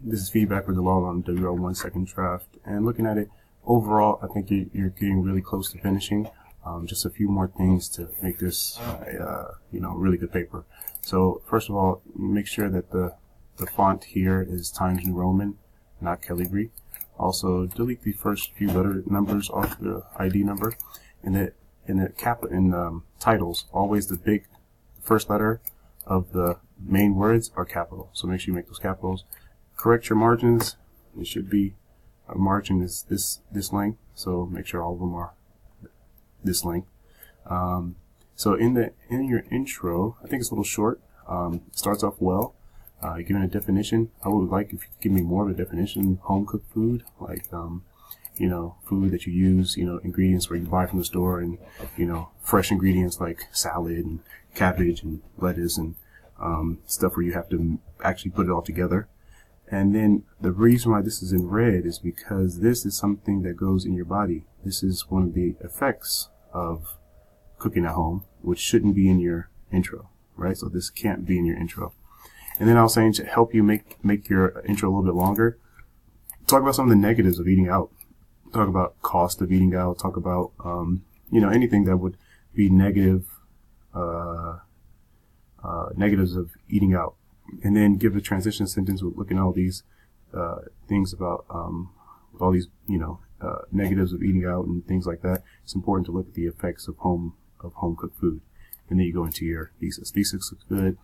This is feedback for Dalal on WR1 second draft, and looking at it overall, I think you're getting really close to finishing. Just a few more things to make this, really good paper. So first of all, make sure that the font here is Times New Roman, not Calibri. Also, delete the first few letter numbers off the ID number. In the titles, always the big first letter of the main words are capital. So make sure you make those capitals. Correct your margins. It should be a margin is this length. So make sure all of them are this length. So in your intro, I think it's a little short. It starts off well. You're giving a definition. I would like if you could give me more of a definition. Home cooked food, like food that you use, ingredients where you buy from the store, and fresh ingredients like salad and cabbage and lettuce and stuff where you have to actually put it all together. And then the reason why this is in red is because this is something that goes in your body. This is one of the effects of cooking at home, which shouldn't be in your intro, right? So this can't be in your intro. And then I was saying, to help you make your intro a little bit longer, talk about some of the negatives of eating out. Talk about cost of eating out. Talk about anything that would be negative, negatives of eating out. And then give a transition sentence with looking at all these things about all these negatives of eating out and things like that. It's important to look at the effects of home cooked food, and then you go into your thesis. Thesis looks good.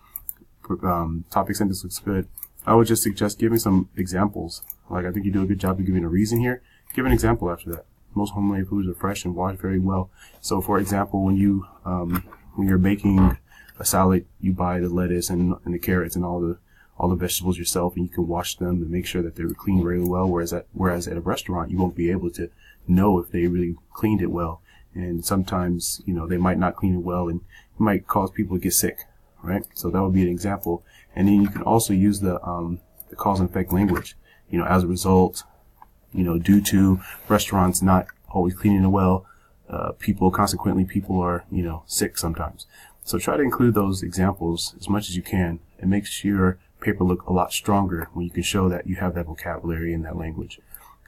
Topic sentence looks good. I would just suggest giving some examples. Like, I think you do a good job of giving a reason here. Give an example after that. Most homemade foods are fresh and washed very well. So, for example, when you're making a salad, you buy the lettuce and the carrots and all the vegetables yourself, and you can wash them and make sure that they're cleaned really well. Whereas at a restaurant, you won't be able to know if they really cleaned it well. And sometimes, they might not clean it well, and it might cause people to get sick, right? So that would be an example. And then you can also use the cause and effect language. As a result, due to restaurants not always cleaning it well, people are, sick sometimes. So try to include those examples as much as you can. It makes your paper look a lot stronger when you can show that you have that vocabulary and that language.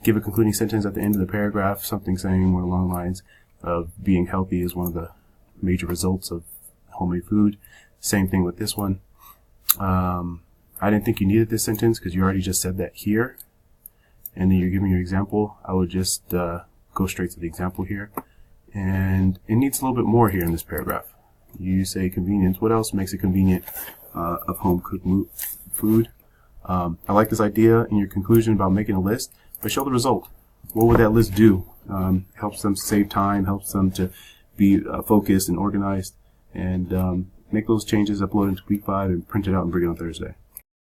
Give a concluding sentence at the end of the paragraph, something saying more along the lines of being healthy is one of the major results of homemade food. Same thing with this one. I didn't think you needed this sentence because you already just said that here. And then you're giving your example. I would just go straight to the example here. And it needs a little bit more here in this paragraph. You say convenience. What else makes it convenient of home cooked food? I like this idea in your conclusion about making a list, but show the result. What would that list do? Helps them save time, helps them to be focused and organized, and make those changes, upload into week 5, and print it out and bring it on Thursday.